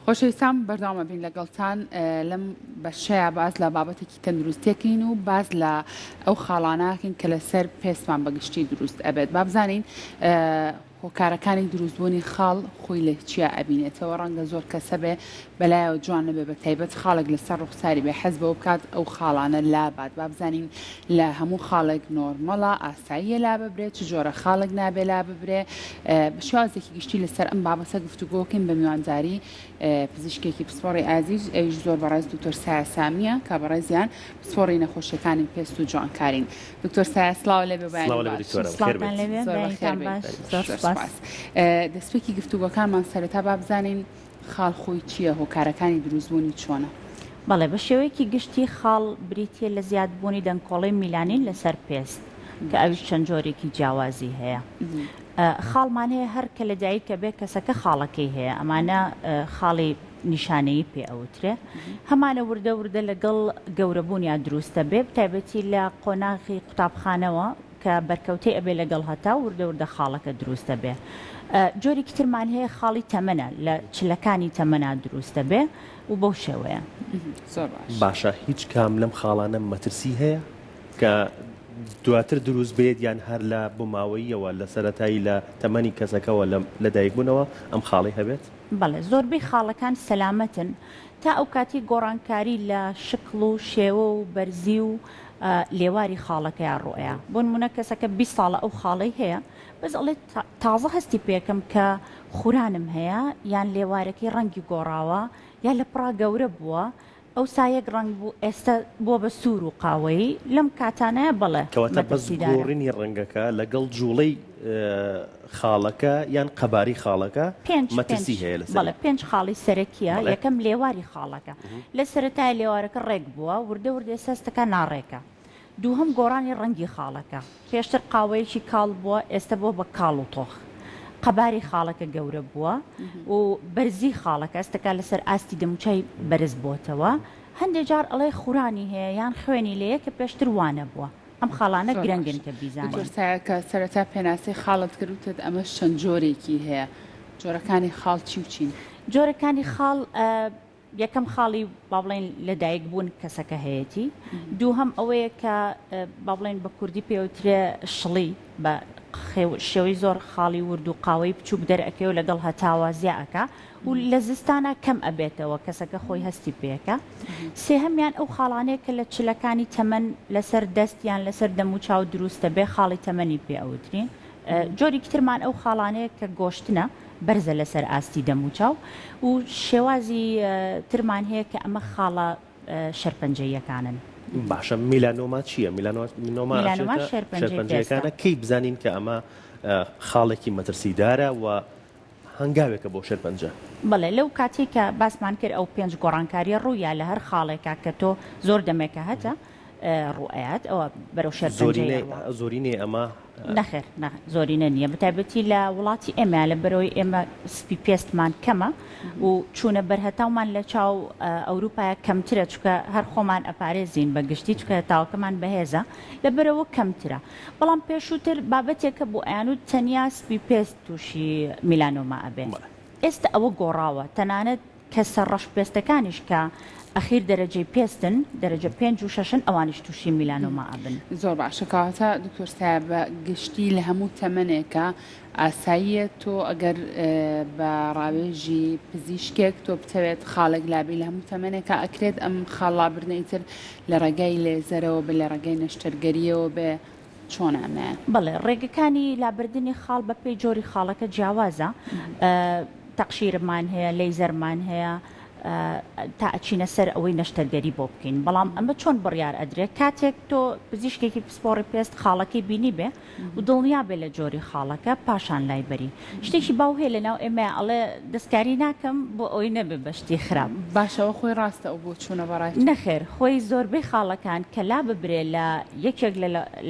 خۆشەویستان بەردەوامە بین لەگەڵتان لەم بەشەیە باز لە بابەتێکی تەندروستیەکەین و باز لە ئەو خاڵاناکەین کە لەسەر پێستمان بەگشتی دروست ئەبێت با بزانین هۆکارەکانی دروستبوونی خاڵ خۆی لە چیە ئەبینێتەوە ڕەنگە زۆر کەسە بێ بەلایەوە جوان نەبێ بە تایبەت خاڵێک لەسەر ڕوخساری بێ حەز بەوە بکات ئەو خاڵانە لابات با بزانین لە هەموو خاڵێک نۆرمەڵە ئاساییە لا ببرێت چ جۆرە خاڵێک نابێ لا ببرێ بە شێوازێکی گشتی لەسەر ئەم بابەتە گفتوگۆکەین بە میوانجاری پزیشکێکی پسپۆڕی ئازیز ئەویش زۆر بەڕێز دکتۆر سایە سامیە کە بەڕێزیان پسپۆڕی نەخۆشیەکانی پێست و جوانکارین دکتۆر سایە سڵاو لێ دەستپێکی گفتوگۆکانمان سەرەتا با بزانین خاڵ خۆی چییە هۆکارەکانی دروستبوونی چۆنە بەڵێ بە شێوەیەکی گشتی خاڵ بریتە لە زیادبوونی دەنگکۆڵی میلانین لەسەر پێست کە ئەویش چەند جۆرێکی جیاوازی هەیە خاڵمان هەیە هەر کە لەدایکە بێ کەسەکە خاڵەکەی هەیە ئەمانە خاڵی نیشانەیە پێ ئەوترێ هەمانە وردە وردە لەگەڵ گەورەبوونیان دروستە بێ تایبەتی لە قۆناغی قوتابخانەوە کە بەرکەوتەی ئەبێ لەگەڵ هەتا وردە وردە خاڵەکە دروستە بێ جۆرێکی ترمان هەیە خاڵی تەمەنە لە چلەکانی تەمەنا دروستە بێ و بەو شێوەیە باشە هیچ کام لەم خاڵانە مەترسی هەیە کە دواتر دروست بێت یان هەر لە بماوەیەوە لە سەرەتایی لە تەمەنی کەسەکەەوە لە دایکبوونەوە ئەم خاڵی هەبێت بەڵێ زۆربەی خاڵەکان سەلامەتن تا ئەو کاتی گۆڕانکاری لە شکڵ و شێوە و بەرزی و لێواری خاڵەکەیان ڕۆیە بۆ نمونە کەسەکە 20 ساڵە ئەو خاڵی هەیە بەس ئەڵێ تازە هەستی پێکەم کە خورانم هەیە یان لێوارەکەی ڕەنگی گۆڕاوە یا لە پڕا گەورە بووە ئەو سایەک ڕنگ بوو ئێستا بۆ بە سوور و قاوەیی لەم کاتانەیە بەڵێ کەواتە بەس گۆڕینی ڕەنگەکە لەگەڵ جوڵەی خاڵەکە یان قەباری خاڵەکە مەترسی هەیە لەسەر بەڵێ 5 خاڵی سەرەکیە یەکەم لێواری خاڵەکە لە سەرەتای لێوارەکە ڕێک بووە وردە وردە ئێستاکە ناڕێکە دووهەم گۆڕانی ڕەنگی خاڵەکە پێشتر قاوەیەکی کاڵ بووە ئێستا بۆ بە کاڵ و تۆخ قەباری خاڵەکە گەورە بووە و بەرزی خاڵەکە ئەستەکە لەسەر ئاستی دەموچای بەرز بۆتەوە هەندێک جار ئەڵێ خورانی هەیە یان خوێنی لەیە کە پێشتر وانە بووە ئەم خاڵانە گرنگن کە بیزانین کە سەرەتا پێناسی خاڵت کردوتت ئەمە چەند جۆرێکی هەیە جۆرەکانی خاڵ چی و چین جۆرەکانی خاڵ یەکەم خاڵی با بڵێن لەدایک بوون کەسەکە هەیەی دووهەم ئەوەیە کە با بڵێن بە کوردی پێوترێ شڵی بە شێوەی زۆر خاڵی ورد و قاوەی بچووک دەرەکەی و لەگەڵ هەتاوە زیاکە و لە زستانە کەم ئەبێتەوە کەسەکە خۆی هەستی پێەکە سێهەمیان ئەو خاڵانەیە کە لە چلەکانی تەمەن لەسەر دەستیان لەسەر دەموچاو دروستە بێ خاڵی تەمەنی پێ ئەوترین جۆری ترمان ئەو خاڵانەیە کە گۆشتنە بەرزە لەسەر ئاستی دەموچاو و شێوازی ترمان هەیە کە ئەمە خاڵە شەرپەنجەیەکانن باشە میلانۆما چییە؟ میلانۆما شێرپەنجەکانە کەی بزانین کە ئەمە خاڵێکی مەترسیدارە و هەنگاوێکە بۆ شێرپەنجە بەڵێ لەو کاتی کە باسمان کرد ئەو 5 گۆڕانکاری ڕوویە لە هەر خاڵێکا کە تۆ زۆر دەمێکە هەتا ڕوئات ئەوە بەرەو شێرپەنجە زۆرینێ ئەمە نەخێر زۆرینە نییە بەتایبەتی لە وڵاتی ئێمە لە بەرەوەی ئێمە سپی پێستمان کەمە و چوونە بەرهەتاومان لە چاو ئەوروپایە کەمترە چکە هەر خۆمان ئەپارێزین بە گشتی چکە تاوکەمان بەهێزە لە بەرەوە کەمترە بەڵام پێشووتر بابەتێکە بۆ ئەیان و تەنیا سپی پێست تووشی میلانۆما ئەبێن ئێستا ئەوە گۆڕاوە تەنانەت کە سەرڕەش پێستەکانیش کە ئەخیر دەرەجەی پێستن دەرەجە 5 و 6 ئەوانش تووشی میلانۆما ئەبن زۆر باشەکەواتە دکتۆر سایە بە گشتی لە هەموو تەمەنێکە ئاساییە تۆ ئەگەر بە ڕاوێژی پزیشکێک تۆ بتەوێت خاڵێک لابی لە هەموو تەمەنێکە ئەکرێت ئەم خاڵابردنەیتر لە ڕێگای لێزەرەوە بە لە ڕێگای نەشتەرگەریەوە بێ چۆن ئەمە بەڵێ ڕێگەکانی لابردنی خاڵ بە پێی جۆری خاڵەکە جیاوازە تەقشیرمان هەیە لەیزەرمان هەیە تا ئەچینە سەر ئەوەی نەشتەرگەری بۆ بکەین بەڵام ئەمە چۆن بڕیار ئەدرێت کاتێک تۆ پزیشکێکی پسپۆڕی پێست خاڵەکەی بینی بێ و دڵنیا بێ لە جۆری خاڵەکە پاشان لای بەری شتێکی باو هەیە لەناو ئێمە ئەڵێ دەستکاری ناکەم بۆ ئەوی نەبێ بەشتی خراپ باشەوە خۆی ڕاستە ئەو بۆ چوونە بەڕای نەخێر خۆی زۆربەی خاڵەکان کە لا ببرێ لە یەکێک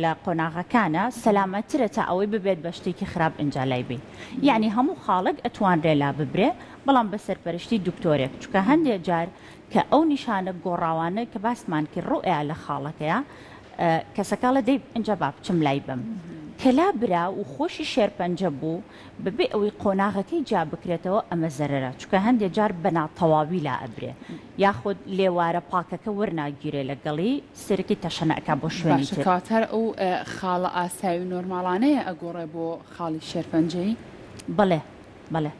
لە قۆناغەکانە سەلامەترە تا ئەوەی ببێت بە شتێکی خراپ ئەنجا لای بێ یعنی هەموو خاڵک ئەتوانرێ لا ببرێ بەڵام بە سەرپەرشتی دکتۆرێک چکە هەندێک جار کە ئەو نیشانە گۆڕاوانە کە باسمان کرد ڕوئە لە خاڵەکەیە کەسەکە لە دەی ئەنجا با بچم لای بم کەلا برا و خۆشی شێرپەنجە بوو بەبێ ئەوەی قۆناغەکەی جا بکرێتەوە ئەمە زەرەرە چکە هەندێک جار بەناتەواوی لا ئەبرێ یاخود لێوارە پاکەکە وەرناگیرێ لەگەڵی سەرەکی تەشەنەکە بۆ شوێنی تر. کاتەر ئەو خاڵە ئاساوی نۆرمالانەیە ئەگۆڕێ بۆ خاڵی شێرپەنجەی؟ بەڵێ بەڵێ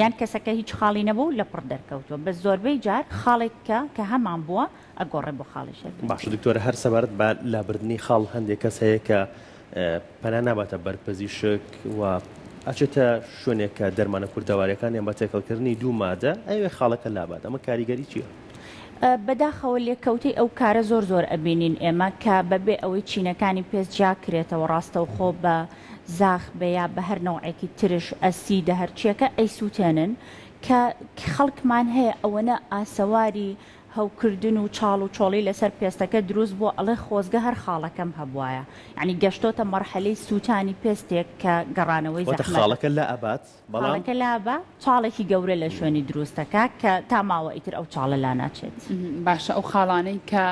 یان کەسەکە هیچ خاڵی نەبوو لە پڕ دەرکەوتووە بە زۆربەی جار خاڵێککە کە هەمان بووە ئەگۆڕێ بۆ خاڵی شێرپەنجە. باش دکتۆرە هەر سەبارەت بە لابردنی خاڵ هەندێک کەس هەیە کە پەنا ناباتە بەرپەزیشک و ئەچێتە شوێنێک کە دەرمانە کوردەوارەکان یان بە تێکەڵکردنی دوو مادە ئەوێ خاڵەکە لابات ئەمە کاریگەری چییە؟ بەداخەوە لێکەوتەی ئەو کارە زۆر ئەبینین ئێمە کە بەبێ ئەوەی چینەکانی پێست جاکرێتەوە ڕاستە و خۆ بە زاخ بەیە بە هەر نەوعێکی ترش ئەسیدە هەرچیەکە ئەیسووتێنن کە خەڵکمان هەیە ئەوەنە ئاسەواری هەوکردن و چاڵ و چۆڵی لەسەر پێستەکە دروست بۆ ئەڵێ خۆزگە هەر خاڵەکەم هەبوایە یعنی گەشتۆتە مەرحەلەی سووتانی پێستێک کە گەڕانەوەی خاڵەکە لە ئەبات خاڵەکە لابە چاڵێکی گەورە لە شوێنی دروستەکە کە تا ماوە ئیتر ئەو چاڵە لا ناچێت. باشە ئەو خاڵانەی کە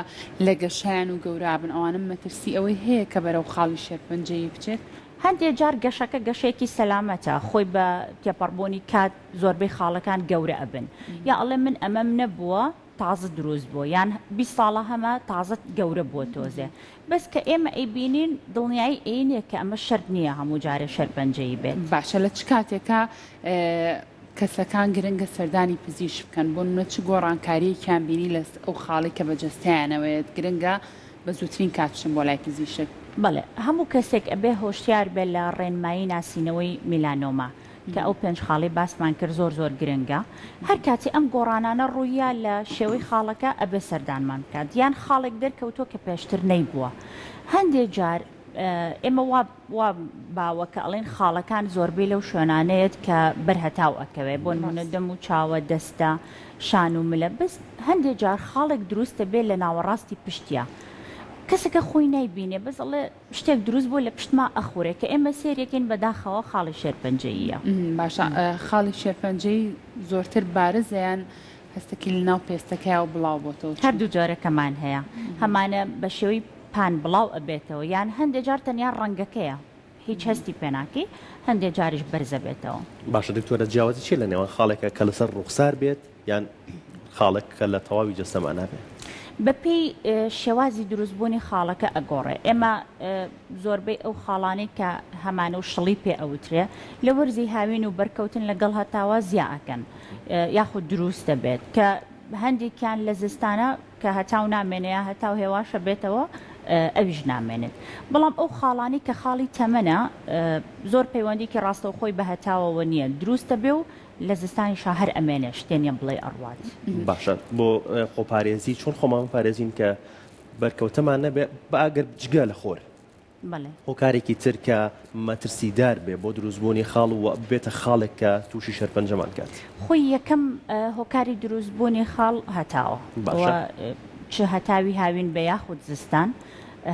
لە گەشیان و گەورابن ئەوانم مەترسی ئەوەی هەیە کە بەرەو خاڵی شێرپەنجەی بچێت؟ هەندێک جار گەشەکە گەشێکی سەلامەتە خۆی بە تێپەڕبوونی کات زۆربەی خاڵەکان گەورە ئەبن یا ئەڵێ من ئەمەم نەبووە تازە دروست بووە یان 20 ساڵە هەمە تازە گەورە بووە تۆزێ بەس کە ئێمە ئەیبینین دڵنیایی عینێک کە ئەمە شەرت نییە هەموو جارێ شێرپەنجەی بێت. باشە لە چ کاتێکە کەسەکان گرنگە سەردانی پزیشک بکەن بۆ نە چ گۆڕانکاریەکیان بینی لە ئەو خاڵی کە بەجەستیانەوەیەت گرنگە بە زووترین کاتشن بۆ لای پزیشک؟ بەڵێ هەموو کەسێک ئەبێ هۆشیار بێت لە ڕێنمایی ناسینەوەی میلانۆما کە ئەو پێنج خاڵی باسمان کرد زۆر گرنگە هەر کاتی ئەم گۆڕانانە ڕوویە لە شێوەی خاڵەکە ئەبێ سەردانمان بکات یان خاڵێک دەرکەوتۆ کە پێشتر نەیبووە. هەندێک جار ئێمە وا باوە کە ئەڵێن خاڵەکان زۆربەی لەو شوێنانەیەت کە بەرهەتاو ئەکەوێ بۆ نمونە دەم و چاوە دەستە شان و ملە بەس هەندێک جار خاڵێک دروستە بێت لە ناوەڕاستی پشتیە کەسەکە خۆی نایبینێ بەس ئەڵێ شتێک دروست بۆ لە پشتما ئەخورێ کە ئێمە سێرێکین بەداخەوە خاڵی شێرپەنجەییە. باشە خاڵی شێرپەنجەی زۆرتر بارزیان هەستێکی لە ناو پێستەکە و بڵاو بۆتەوە هەردوو جۆرەکەمان هەیە هەمانە بە شێوەی پان بڵاو ئەبێتەوە یان هەندێک جار تەنیا ڕەنگەکەیە هیچ هەستی پێناکی هەندێک جاریش بەرزە بێتەوە. باشە دکتۆرە جیاوازی چی لە نێوان خاڵێکە کە لەسەر ڕوخسار بێت یان خاڵێک کە لە تەواوی جەستەمان نابێت؟ بەپێی شێوازی دروستبوونی خاڵەکە ئەگۆڕێ ئێمە زۆربەی ئەو خاڵانەی کە هەمانە و شڵی پێ ئەوترێ لە وەرزی هاوین و بەرکەوتن لەگەڵ هەتاوە زیاکەن یاخود دروست دەبێت کە هەندێکیان لە زستانە کە هەتاو نامێنەیە هەتاو هێواشە بێتەوە ئەویش نامێنێت بەڵام ئەو خاڵانی کە خاڵی تەمەنە زۆر پەیوەندیکی ڕاستەوخۆی بە هەتاوەوە نییە دروستە بێ و لە زستانی شاهر ئەمێنێ شتێنیە بڵێ ئەڕوات. باشە بۆ خۆپارێزی چۆن خۆمان پارێزین کە بەرکەوتەمان نەبێت بە ئەگەر جگە لە خۆر هۆکارێکی تر کە مەترسیدار بێ بۆ دروستبوونی خاڵ و بێتە خاڵێک کە تووشی شەرپەنجەمان کات. خۆی یەکەم هۆکاری دروستبوونی خاڵ هەتاوە چ هەتاوی هاوین بە یاخود زستان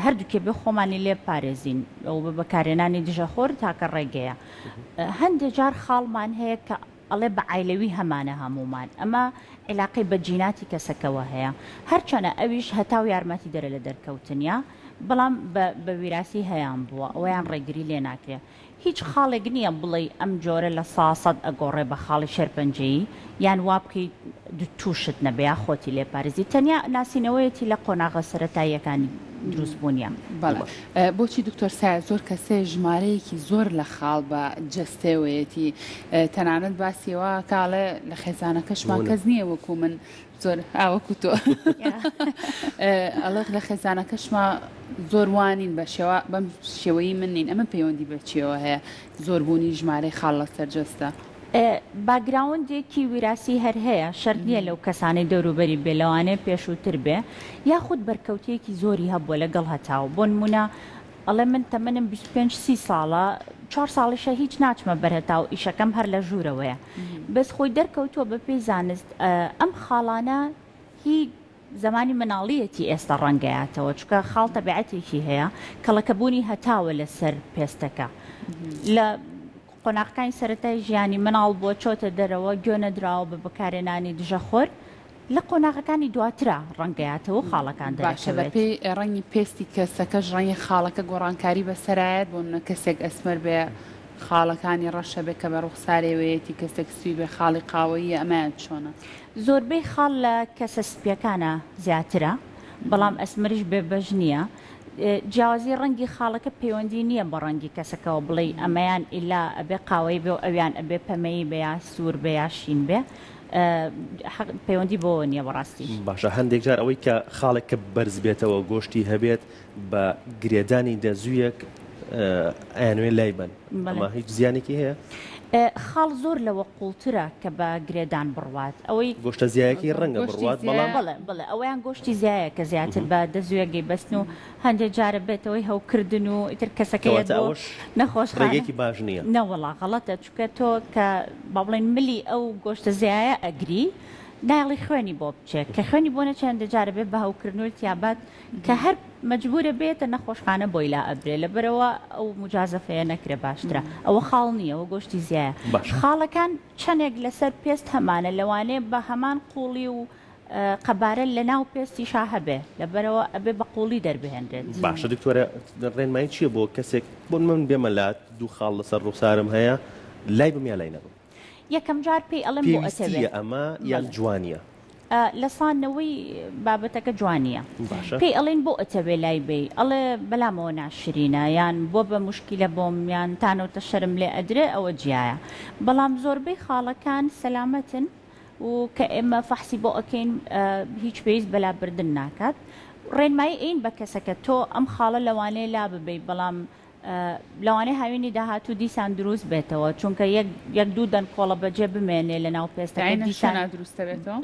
هەردووکێ بێ خۆمانی لێ پارێزین ئەو بە بەکارێنانی دژەخۆر تاکە ڕێگەیە. هەندێک جار خاڵمان هەیە کە ئەڵێ بە عیلەوی هەمانە هەمومان ئەمە علاقی بە جیناتی کەسەکەوە هەیە هەرچەنە ئەویش هەتاو یارمەتی دەرە لە دەرکەوتنیا بەڵام بە ویراسی هەیان بووە ئەویان ڕێگری لێ ناکرێت. هیچ خاڵێک نییە بڵێ ئەم جۆرە لە ساسەد ئەگۆڕێ بە خاڵی شێرپەنجەیی یان وا بکەیت تووشت نەبێ خۆتی لێپارێزی تەنیا ناسینەوەیەتی لە قۆناغە سەرەتاییەکانی دروستبوونیە. بۆچی دکتۆر سایە زۆر کەسێ ژمارەیەکی زۆر لە خاڵ بە جەستێوەیەتی تەنانەت باسیەوە کاڵێ لە خێزانەکەشمان کەس نییە وەکو من زۆر ئاوەکو تۆ ئەڵێ لە خێزانەکەشما زۆر وانین بە بەم شێوەی من نین ئەمە پەیوەندی بەچیەوە هەیە زۆربوونی ژمارەی خاڵ لەسەر جەستە؟ باگراوندێکی ویراسی هەر هەیە شەرت نییە لەو کەسانی دەوروبەری بێ لەوانەیە پێشووتر بێ یاخود بەرکەوتەیەکی زۆری هەبووە لەگەڵ هەتاو بۆ نمونە ئەڵێ من تەمەنم 25-30 ساڵە 4 ساڵیشە هیچ ناچمە بەرهەتاو ئیشەکەم هەر لە ژوورەوەیە بەس خۆی دەرکەوتووە بە پێی زانست ئەم خاڵانە هی زمانی مناڵیەتی ئێستا ڕەنگەیاتەوە چکە خاڵ تەبیعەتێکی هەیە کەڵەکەبوونی هەتاوە لەسەر پێستەکە لە قۆناغەکانی سەرەتای ژیانی مناڵ بۆ چۆتە دەرەوە گوێ نەدراوە بە بەکارێنانی دژەخۆر لە قۆناغەکانی دواترە ڕەنگەیاتەوە خاڵەکان باشە دەرەکەوێت. بەپێی ڕەنگی پێستی کەسەکەش ڕەنگی خاڵەکە گۆڕانکاری بەسەرایەت بۆ کەسێک ئەسمەر بێ خاڵەکانی ڕەشە بێ کە بە ڕوخسارێوەیەتی کەسێک سوی بێ خاڵی قاوەیە ئەمایان چۆنە. زۆربەی خاڵ لە کەسە سپیەکانە زیاترە بەڵام ئەسمەریش بێبەش نییە. جیاوازی ڕەنگی خاڵەکە پەیوەندی نییە بە ڕەنگی کەسەکەەوە بڵێ ئەمەیان ئیلا ئەبێ قاوەی بێ و ئەویان ئەبێ پەمەی بە یا سوور بێ یا شین بێ پەیوەندی بۆ نییە بەڕاستی. باشە هەندێک جار ئەوەی کە خاڵێک کە بەرز بێتەوە گۆشتی هەبێت بە گرێدانی دەزوویەک ئەیانوێ لای بن ئەمە هیچ زیانێکی هەیە؟ خاڵ زۆر لەوە قوڵترە کە بە گرێدان بڕوات ئەوەی گۆشتە زیایەکی ڕەنگە بڕوات بەڵام بڵێ ئەویان گۆشتی زیایە کە زیاتر بە دەزوێگەی بەستن و هەندێک جارە بێتەوەی هەوکردن و ئیتر کەسەکەی نەخۆش ڕێگەیەکی باش نییە نەوەڵا غەڵەتە چکە تۆ کە با بڵێن ملی ئەو گۆشتە زیایە ئەگری ناڵی خوێنی بۆ بچێت کە خوێنی بۆ نەچەندە جارە بێت بە هەوکردنەوەی تیابات کە هەر مجبورە بێتە نەخۆشخانە بۆی لا ئەبرێ لەبەرەوە ئەو مجازەفەیە نەکرێ باشترە ئەوە خاڵ نییە ئەوە گۆشتی زیایە. خاڵەکان چەندێک لەسەر پێست هەمانە لەوانەیە بە هەمان قوڵی و قەبارە لە ناو پێستی شا هەبێ لەبەرەوە ئەبێ بە قوڵی دەربهێنرێت. باشە دکتۆرە ڕێنمایی چییە بۆ کەسێک بۆ من بێمەلات دوو خاڵ لەسەر ڕوخسارم هەیە لای بم یا لای نەبم یەکەم جار پێی ئەڵم بۆ ئەتەوێت ئەمە یان جوانیە لە سانەوەی بابەتەکە جوانیە پێی ئەڵێن بۆ ئەتەوێ لای بێ ئەڵێ بەلامەوە ناشرینە یان بۆ بە مشکیلە بۆم یان تانەوتە شەرم لێ ئەدرێ ئەوە جیایە بەڵام زۆربەی خاڵەکان سەلامەتن و کە ئێمە فەحسی بۆ ئەکەین هیچ پێویست بەلابردن ناکات ڕێنمایی ئین بە کەسەکە تۆ ئەم خاڵە لەوانەیە لا ببێ بەڵام لەوانەیە هاوێنی داهاتوو دیسان دروست بێتەوە چونکە یەک دوو دەن کۆڵە بەجێ بمێنێ لە ناو پێستەکە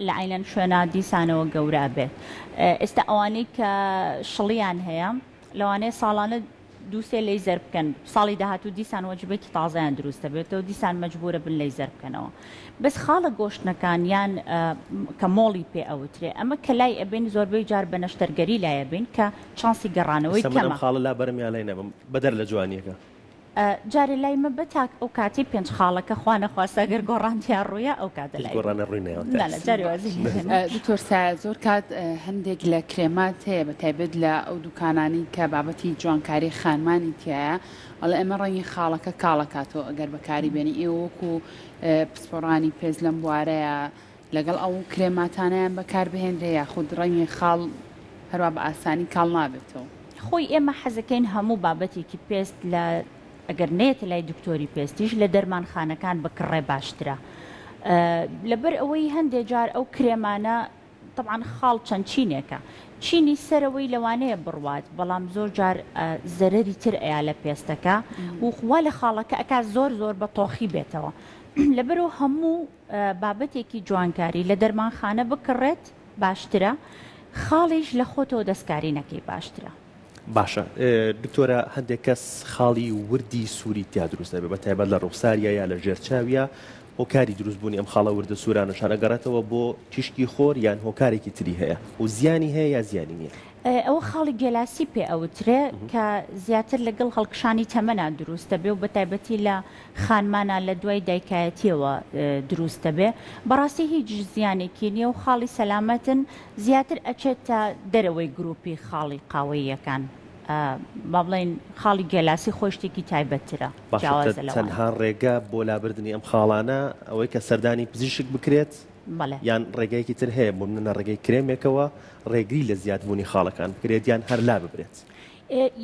لە عینەن شوێنە دیسانەوە گەورە بێت. ئێستا ئەوانەی کە شڵیان هەیە لەوانەیە ساڵانە دووسێ لەیزەر بکەن ساڵی داهاتوو دیسان وەجبێکی تازایان دروستە بێتەوە دیسان مەجبورە بن لەیزەر بکەنەوە بەس خاڵە گۆشتنەکان یان کە مۆڵی پێ ئەوترێ ئەمە کە لای ئەبێن زۆربەی جار بە نەشتەرگەری لایە بین کە چانسی گەڕانەوەی کەمە خاڵە لا بەرم یا لای نەبم بەدەر لە جوانیەکە جارێ لای مە بەتاک ئەو کاتی پێنج خاڵەکە خوانە خواستە گەر گۆڕانتیان ڕوویە ئەو کاتە لای گۆڕانە ڕووینەوە دکتۆر سایە زۆر کات هەندێک لە کرێمات هەیە بە تایبەت لە ئەو دوکانانی کە بابەتی جوانکاری خانمانی تایە ئەڵە ئێمە ڕەنگی خاڵەکە کاڵەکاتەوە ئەگەر بەکاری بێنی ئێوە وەکو پسپۆڕانی پێز لەم بوارەیە لەگەڵ ئەو کرێماتانیان بەکاربهێنرێ یاخود ڕەنگی خاڵ هەروە بە ئاسانی کاڵ نابێتەوە خۆی ئێمە حەزەکەین هەموو بابەتێکی پێست لە ئەگەر نێت لای دکتۆری پێستیش لە دەرمانخانەکان بکڕێ باشترە لەبەر ئەوەی هەندێک جار ئەو کرێمانە طبعاً خاڵ چەند چینێکە چینی سەرەوەی لەوانەیە بڕوات بەڵام زۆر جار زەرەری تر ئەیا لە پێستەکە وخوا لە خاڵەکە ئەکا زۆر زۆر بە تۆخی بێتەوە لەبەرەوە هەموو بابەتێکی جوانکاری لە دەرمانخانە بکڕێت باشترە خاڵیش لە خۆتەوە دەستکاری نەکەی باشترە. باشە دکتۆرە هەندێک کەس خاڵی وردی سووری تیا دروستە بێ بە تایبەت لە ڕوخساریە یا لە ژێرچاویە هۆکاری دروستبوونی ئەم خاڵە وردە سوورانەشان ئەگەڕێتەوە بۆ تیشکی خۆر یان هۆکارێکی تری هەیە و زیانی هەیە یا زیانی نییە ئەوە خاڵی گێلاسی پێ ئەوترێ کە زیاتر لەگەڵ هەڵکشانی تەمەنا دروستە بێ و بە تایبەتی لە خانمانە لە دوای دایکایەتیەوە دروستە بێ بەڕاستی هیچ زیانێکی نییە و خاڵی سەلامەتن زیاتر ئەچێتە دەرەوەی گروپی خاڵی قاوەییەکان با بڵێن خاڵی گێلاسی خۆشتێکی تایبەتترە تەنها ڕێگە بۆ لابردنی ئەم خاڵانە ئەوەی کە سەردانی پزیشک بکرێت یان ڕێگایکی تر هەیە بۆ منە ڕێگەی کرێمێکەوە ڕێگری لە زیادبوونی خاڵەکان بکرێت یان هەر لا ببرێت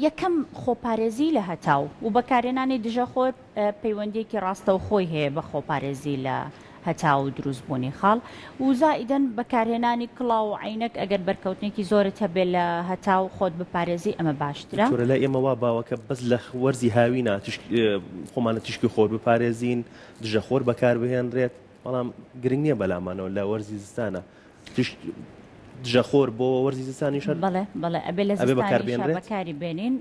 یەکەم خۆپارێزی لە هەتاو و بەکارێنانی دژە خۆت پەیوەندێکی ڕاستە و خۆی هەیە بە خۆپارێزی لە هەتاو و دروستبوونی خاڵ و زائیدەن بەکارهێنانی کڵاو و عینەک ئەگەر بەرکەوتنێکی زۆرت هەبێ لە هەتاو خۆت بپارێزی ئەمە باشترە لە ئێمە وا باوەکە بەس لە وەرزی هاوینە خۆمانە تیشکی خۆر بپارێزین دژە خۆر بەکاربهێنرێت بەڵام گرنگ نییە بەلامانەوە لە وەرزی زستانە دژەخۆر بۆ وەرزی زستانی شەر بەڵێ ئەبێ لە زستانی بەکاری بێنین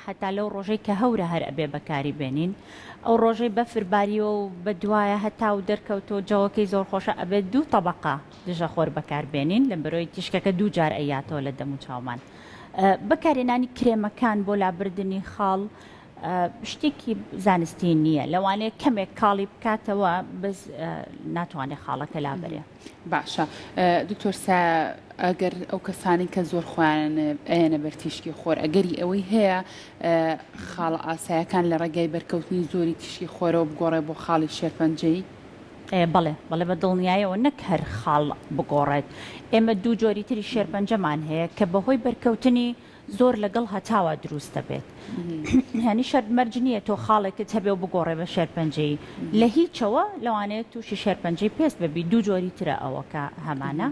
حتا لەو ڕۆژەی کە هەورە هەر ئەبێ بەکاری بێنین ئەو ڕۆژەی بەفرباریەوە و بە دوایە هەتا و دەرکەوتۆ جەوەکەی زۆر خۆشە ئەبێت دوو تەبەقە دژەخۆر بەکاربێنین لە بەرۆی تیشکەکە دوو جار ئەیاتەوە لە دەم و چاومان بەکارێنانی کرێمەکان بۆ لابردنی خاڵ شتێکی زانستی نییە لەوانەیە کەمێک کاڵی بکاتەوە بەس ناتوانێت خاڵەکە لابەرێ. باشە دکتۆر سا ئەگەر ئەو کەسانی کە زۆر خۆیان ئەیەنە بەرتیشکی خۆر ئەگەری ئەوەی هەیە خاڵە ئاسایەکان لە ڕێگای بەرکەوتنی زۆری تیشکی خۆرەوە بگۆڕێ بۆ خاڵی شێرپەنجەی بەڵێ بە دڵنیایەوە نەک هەر خاڵ بگۆڕێت. ئێمە دوو جۆری تری شێرپەنجەمان هەیە کە بەهۆی بەرکەوتنی زۆر لەگەڵ هەتاوە دروستە بێت. هەنی شەرمەرج نییە تۆ خاڵێکت هەبێ و بگۆڕێ بە شێرپەنجەی لە هیچەوە لەوانەیە تووشی شێرپەنجەی پێست ببی دوو جۆری ترە ئەوە کە هەمانە.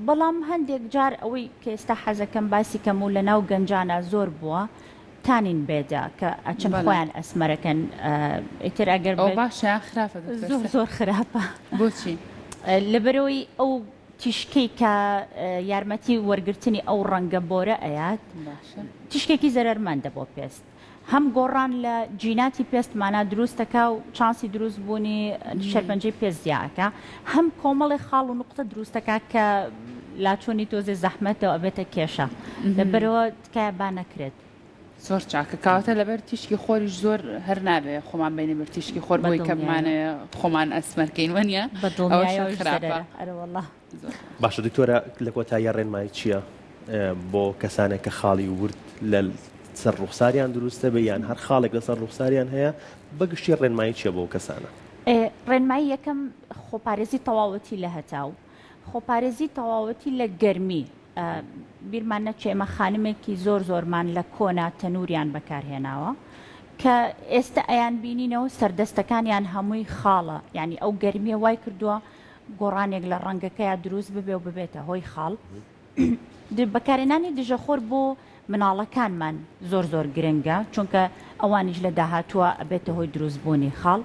بەڵام هەندێک جار ئەوەی کە ئێستا حەزەکەم باسی کەم و لە ناو گەنجانە زۆر بووە تانین بێدا کە ئەچەم خۆیان ئەسمەرەکەن ئیتر ئەگەر باشە خراپە زۆر خراپە. بۆچی؟ لەبەرەوەی ئەو تیشکەی کە یارمەتی وەرگرتنی ئەو ڕەنگە بۆرە ئەیات تیشکێکی زەرمەندە بۆ پێست. هەم گۆڕان لە جیناتی پێستمانە دروستەکە و چانسی دروست بوونی شەرپەنجەی پێست زیاکە هەم کۆمەڵی خاڵ و نقطە دروستەکە کە لاچۆنی تۆزێ زەحمەتەوە ئەبێتە کێشە لەبەرەوە تکایە با نەکرێت. زۆر چاکە کاواتە لەبەر تیشکی خۆریش زۆر هەر نابێ خۆمان بینێ بەر تیشکی خۆر بۆی کە بمانەیە خۆمان ئەسمەرکەین وەنیە خراپە. باشە دکتۆرە لە کۆتایی ڕێنمایی چییە بۆ کەسانێک کە خاڵی ورد لە سەر ڕوخساریان دروستە بە یان هەر خاڵێک لەسەر ڕوخساریان هەیە بەگشتی ڕێنمایی چیە بۆ کەسانە؟ ڕێنمایی یەکەم خۆپارێزی تەواوەتی لە هەتاو خۆپارێزی تەواوەتی لە گەرمی بیرمان نەچێ ئێمە خانمێکی زۆرمان لە کۆنا تەنوریان بەکارهێناوە کە ئێستا ئەیان بینینەوە سەردەستەکانیان هەمووی خاڵە یعنی ئەو گەرمیە وای کردووە گۆڕانێک لە ڕەنگەکەیە دروست ببێ و ببێتە هۆی خاڵ. بەکارهێنانی دژەخۆر بۆ مناڵەکانمان زۆر گرنگە چونکە ئەوانیش لە داهاتووە ئەبێتە هۆی دروستبوونی خاڵ.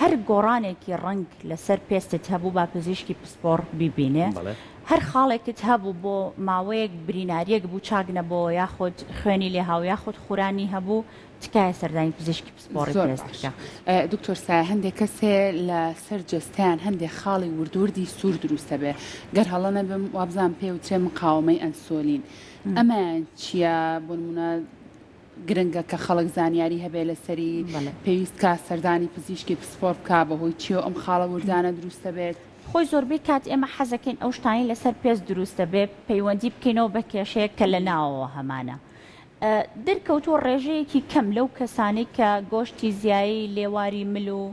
هەر گۆڕانێکی ڕنگ لەسەر پێستت هەبوو با پزیشکی پسپۆڕ بیبینێ هەر خاڵێکت هەبوو بۆ ماوەیەک بریناریەک بوو چاک نەبەوە یاخود خوێنی لێ هاو یاخود خورانی هەبوو تکایە سەردانی پزیشکی پسپۆڕی پێست بکە. دکتۆر سایە هەندێک کەسێ لە سەر جەستیان هەندێک خاڵی وردوردی سوور دروستە بێ گەر هەڵە نەبم وابزان پێوترێ مقاومەی ئەنسۆلین ئەمە چییە بۆ نمونە گرنگە کە خەڵک زانیاری هەبێ لەسەری پێویست کا سەردانی پزیشکی پسپۆڕ بکە بەهۆی چیە ئەم خاڵە وردانە دروستە بێت؟ خۆی زۆربەی کات ئێمە حەزەکەین ئەو شتانی لەسەر پێست دروستە بێ پەیوەندی بکەینەوە بە کێشەیە کە لە ناوەوە هەمانە. دەرکەوتووە ڕێژەیەکی کەم لەو کەسانی کە گۆشتی زیایی لێواری مل و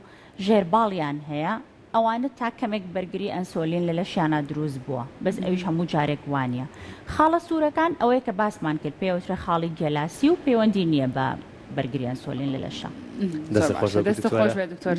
ژێرباڵیان هەیە ئەوانە تا کەمێک بەرگری ئەنسۆلین لە لەشیانە دروست بووە بەس ئەویش هەموو جارێک وانە. خاڵە سوورەکان ئەوەیە کە باسمان کرد پێوترە خاڵی گەلاسی و پەیوەندی نییە بە بەرگری ئەنسۆلین لە لەشە. دەست خۆش بێ دکتۆر.